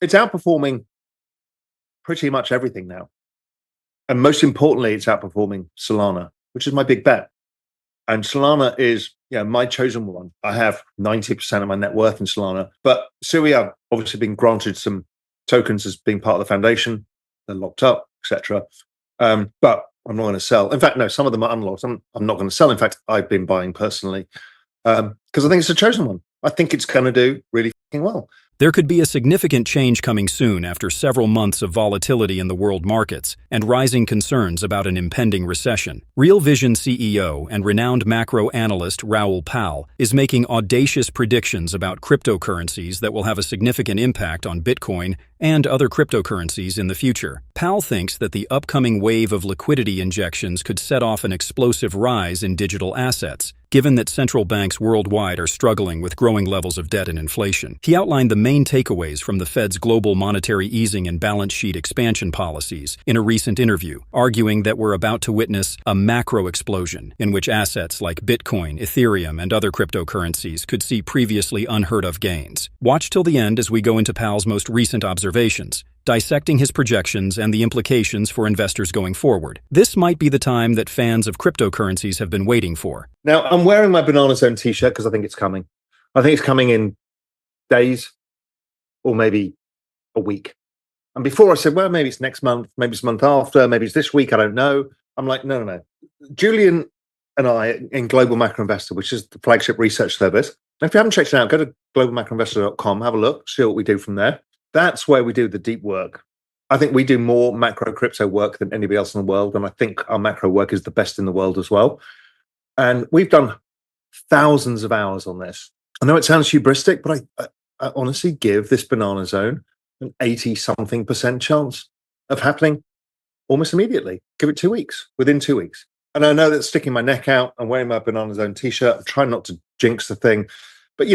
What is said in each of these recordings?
It's outperforming pretty much everything now. And most importantly, it's outperforming Solana, which is my big bet. And Solana is, my chosen one. I have 90% of my net worth in Solana. But Sui, I've obviously been granted some tokens as being part of the foundation. They're locked up, etc. But I'm not going to sell. In fact, no, some of them are unlocked. I'm not going to sell. In fact, I've been buying personally because I think it's a chosen one. I think it's going to do really fucking well. There could be a significant change coming soon after several months of volatility in the world markets and rising concerns about an impending recession. Real Vision CEO and renowned macro analyst Raoul is making audacious predictions about cryptocurrencies that will have a significant impact on Bitcoin and other cryptocurrencies in the future. Powell thinks that the upcoming wave of liquidity injections could set off an explosive rise in digital assets, given that central banks worldwide are struggling with growing levels of debt and inflation. He outlined the main takeaways from the Fed's global monetary easing and balance sheet expansion policies in a recent interview, arguing that we're about to witness a macro explosion in which assets like Bitcoin, Ethereum, and other cryptocurrencies could see previously unheard of gains. Watch till the end as we go into Powell's most recent observations, dissecting his projections and the implications for investors going forward. This might be the time that fans of cryptocurrencies have been waiting for. Now, I'm wearing my Banana Zone t-shirt because I think it's coming. I think it's coming in days or maybe a week. And before I said, well, maybe it's next month, maybe it's the month after, maybe it's this week, I don't know. I'm like, no. Julian and I in Global Macro Investor, which is the flagship research service. And if you haven't checked it out, go to globalmacroinvestor.com, have a look, see what we do from there. That's where we do the deep work. I think we do more macro crypto work than anybody else in the world. And I think our macro work is the best in the world as well. And we've done thousands of hours on this. I know it sounds hubristic, but I honestly give this Banana Zone an 80-something% chance of happening almost immediately. Give it 2 weeks, within 2 weeks. And I know that's sticking my neck out. I'm wearing my Banana Zone t-shirt. I'm trying not to jinx the thing. But,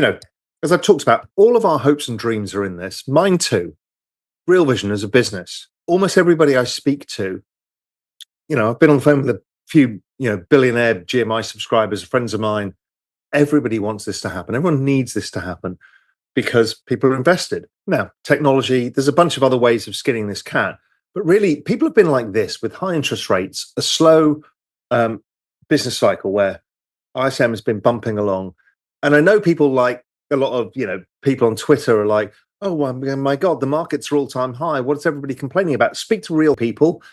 as I've talked about, all of our hopes and dreams are in this. Mine too. Real Vision as a business. Almost everybody I speak to, I've been on the phone with a few, billionaire GMI subscribers, friends of mine. Everybody wants this to happen. Everyone needs this to happen because people are invested. Now, technology, there's a bunch of other ways of skinning this cat. But really, people have been like this with high interest rates, a slow business cycle where ISM has been bumping along. And I know people like a lot of, people on Twitter are like, oh, well, my God, the markets are all-time high. What's everybody complaining about? Speak to real people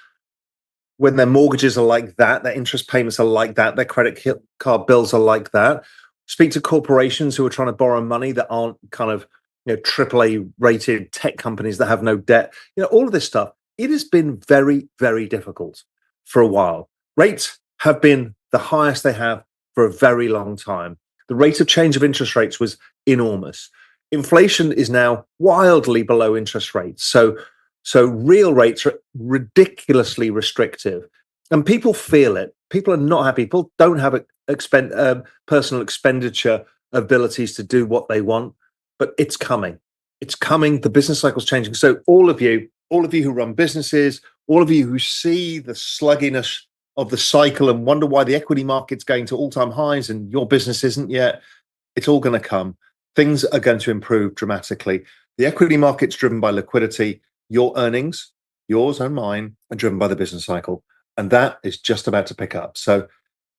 when their mortgages are like that, their interest payments are like that, their credit card bills are like that. Speak to corporations who are trying to borrow money that aren't kind of, AAA rated tech companies that have no debt. All of this stuff. It has been very, very difficult for a while. Rates have been the highest they have for a very long time. The rate of change of interest rates was enormous. Inflation is now wildly below interest rates. So real rates are ridiculously restrictive. And people feel it. People are not happy. People don't have personal expenditure abilities to do what they want. But it's coming. It's coming. The business cycle's changing. So all of you who run businesses, all of you who see the sluggishness of the cycle and wonder why the equity market's going to all-time highs and your business isn't yet, it's all going to come. Things are going to improve dramatically. The equity market's driven by liquidity. Your earnings, yours and mine, are driven by the business cycle. And that is just about to pick up. So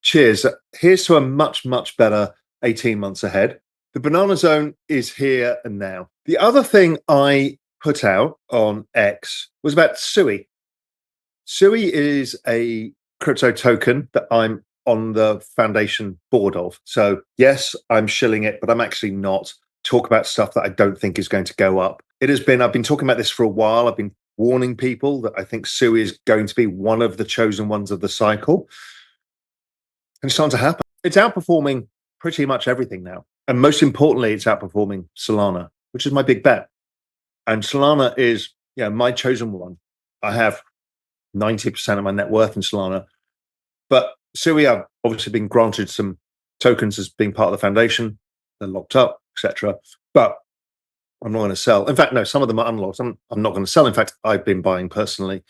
cheers. Here's to a much, much better 18 months ahead. The Banana Zone is here and now. The other thing I put out on X was about Sui. Sui is a crypto token that I'm on the foundation board of. So yes, I'm shilling it, but I'm actually not. Talk about stuff that I don't think is going to go up. I've been talking about this for a while. I've been warning people that I think Sui is going to be one of the chosen ones of the cycle. And it's starting to happen. It's outperforming pretty much everything now. And most importantly, it's outperforming Solana, which is my big bet. And Solana is, my chosen one. I have 90% of my net worth in Solana. But Sui, I've obviously been granted some tokens as being part of the foundation. They're locked up, etc. But I'm not going to sell. In fact, no, some of them are unlocked. I'm not going to sell. In fact, I've been buying personally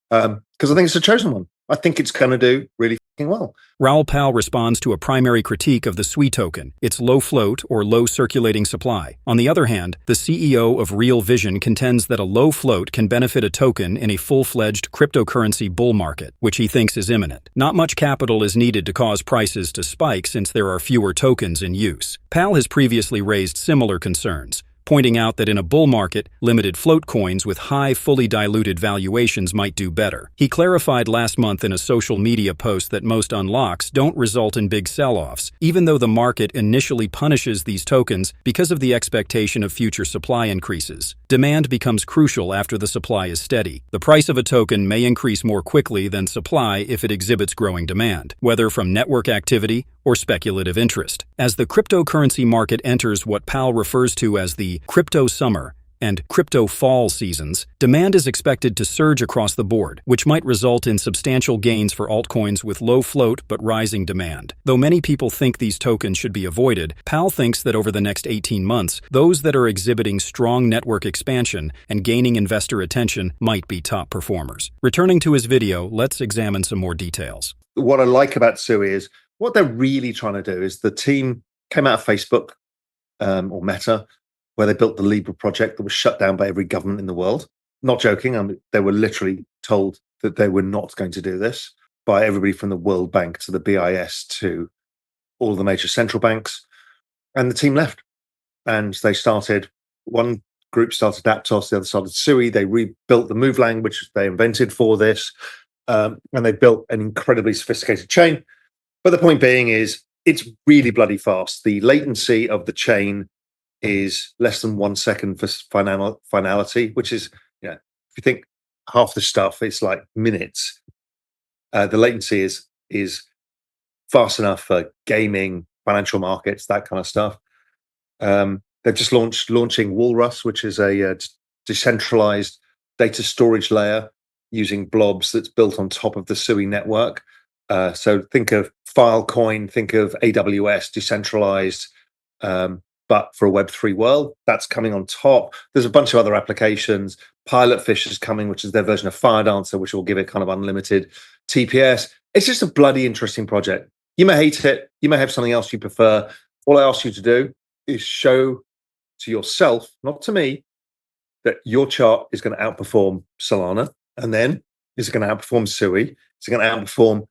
because I think it's a chosen one. I think it's going to do really well. Raoul Pal responds to a primary critique of the SUI token, its low float or low circulating supply. On the other hand, the CEO of Real Vision contends that a low float can benefit a token in a full-fledged cryptocurrency bull market, which he thinks is imminent. Not much capital is needed to cause prices to spike since there are fewer tokens in use. Pal has previously raised similar concerns, pointing out that in a bull market, limited float coins with high, fully diluted valuations might do better. He clarified last month in a social media post that most unlocks don't result in big sell-offs, even though the market initially punishes these tokens because of the expectation of future supply increases. Demand becomes crucial after the supply is steady. The price of a token may increase more quickly than supply if it exhibits growing demand, whether from network activity or speculative interest. As the cryptocurrency market enters what Pal refers to as the crypto summer and crypto fall seasons, demand is expected to surge across the board, which might result in substantial gains for altcoins with low float but rising demand. Though many people think these tokens should be avoided, Pal thinks that over the next 18 months, those that are exhibiting strong network expansion and gaining investor attention might be top performers. Returning to his video, let's examine some more details. What I like about SUI is what they're really trying to do is the team came out of Facebook or Meta, where they built the Libra project that was shut down by every government in the world. Not joking, they were literally told that they were not going to do this by everybody from the World Bank to the BIS to all the major central banks. And the team left. And they started, one group started Aptos, the other started SUI. They rebuilt the Move language they invented for this. And they built an incredibly sophisticated chain. But the point being is, it's really bloody fast. The latency of the chain is less than 1 second for finality, which is, if you think half the stuff, it's like minutes. The latency is fast enough for gaming, financial markets, that kind of stuff. They've just launching Walrus, which is a decentralized data storage layer using blobs that's built on top of the SUI network. So think of Filecoin, think of AWS, decentralized, but for a Web3 world, that's coming on top. There's a bunch of other applications. Pilotfish is coming, which is their version of FireDancer, which will give it kind of unlimited TPS. It's just a bloody interesting project. You may hate it. You may have something else you prefer. All I ask you to do is show to yourself, not to me, that your chart is going to outperform Solana. And then is it going to outperform SUI? Is it going to outperform?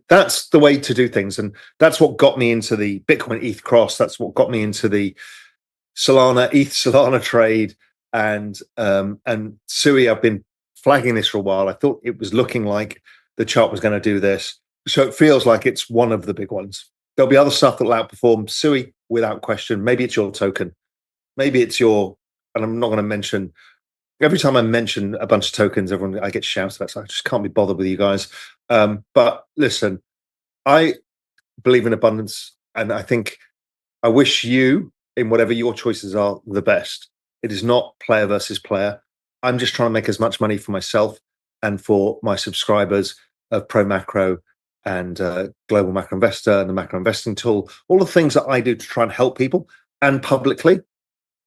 That's the way to do things. And that's what got me into the Bitcoin ETH cross. That's what got me into the Solana, ETH Solana trade. And SUI, I've been flagging this for a while. I thought it was looking like the chart was going to do this. So it feels like it's one of the big ones. There'll be other stuff that will outperform SUI without question. Maybe it's your token. Maybe it's your, and I'm not going to mention, every time I mention a bunch of tokens, I get shouts about, so I just can't be bothered with you guys. But listen, I believe in abundance, and I wish you, in whatever your choices are, the best. It is not player versus player. I'm just trying to make as much money for myself and for my subscribers of Pro Macro and Global Macro Investor and the Macro Investing Tool, all the things that I do to try and help people and publicly.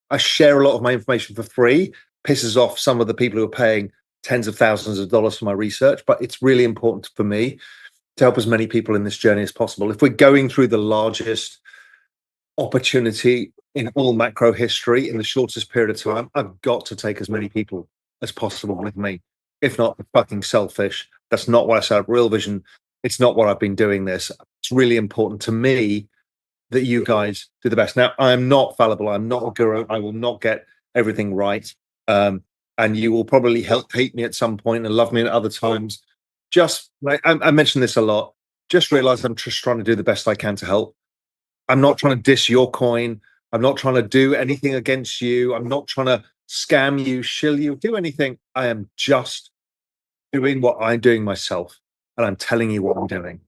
I share a lot of my information for free. Pisses off some of the people who are paying tens of thousands of dollars for my research, but it's really important for me to help as many people in this journey as possible. If we're going through the largest opportunity in all macro history in the shortest period of time, I've got to take as many people as possible with me. If not, I'm fucking selfish. That's not what I set up Real Vision. It's not what I've been doing this. It's really important to me that you guys do the best. Now, I am not fallible. I'm not a guru. I will not get everything right. And you will probably hate me at some point and love me at other times. Just like I mention this a lot, just realize I'm just trying to do the best I can to help. I'm not trying to diss your coin. I'm not trying to do anything against you. I'm not trying to scam you, shill you, do anything. I am just doing what I'm doing myself. And I'm telling you what I'm doing.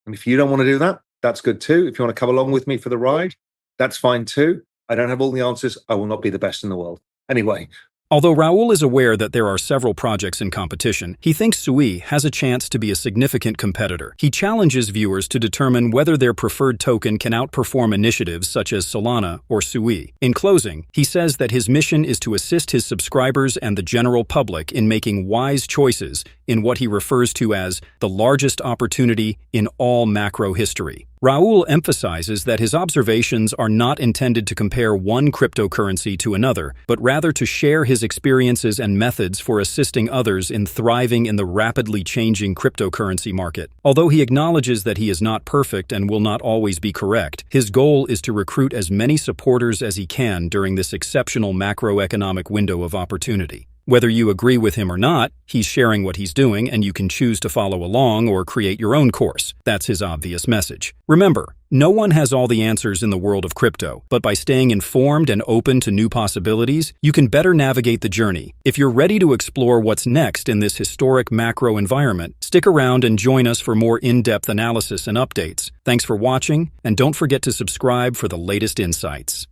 And if you don't want to do that, that's good too. If you want to come along with me for the ride, that's fine too. I don't have all the answers. I will not be the best in the world. Anyway. Although Raoul is aware that there are several projects in competition, he thinks SUI has a chance to be a significant competitor. He challenges viewers to determine whether their preferred token can outperform initiatives such as Solana or SUI. In closing, he says that his mission is to assist his subscribers and the general public in making wise choices in what he refers to as the largest opportunity in all macro history. Raoul emphasizes that his observations are not intended to compare one cryptocurrency to another, but rather to share his experiences and methods for assisting others in thriving in the rapidly changing cryptocurrency market. Although he acknowledges that he is not perfect and will not always be correct, his goal is to recruit as many supporters as he can during this exceptional macroeconomic window of opportunity. Whether you agree with him or not, he's sharing what he's doing and you can choose to follow along or create your own course. That's his obvious message. Remember, no one has all the answers in the world of crypto, but by staying informed and open to new possibilities, you can better navigate the journey. If you're ready to explore what's next in this historic macro environment, stick around and join us for more in-depth analysis and updates. Thanks for watching, and don't forget to subscribe for the latest insights.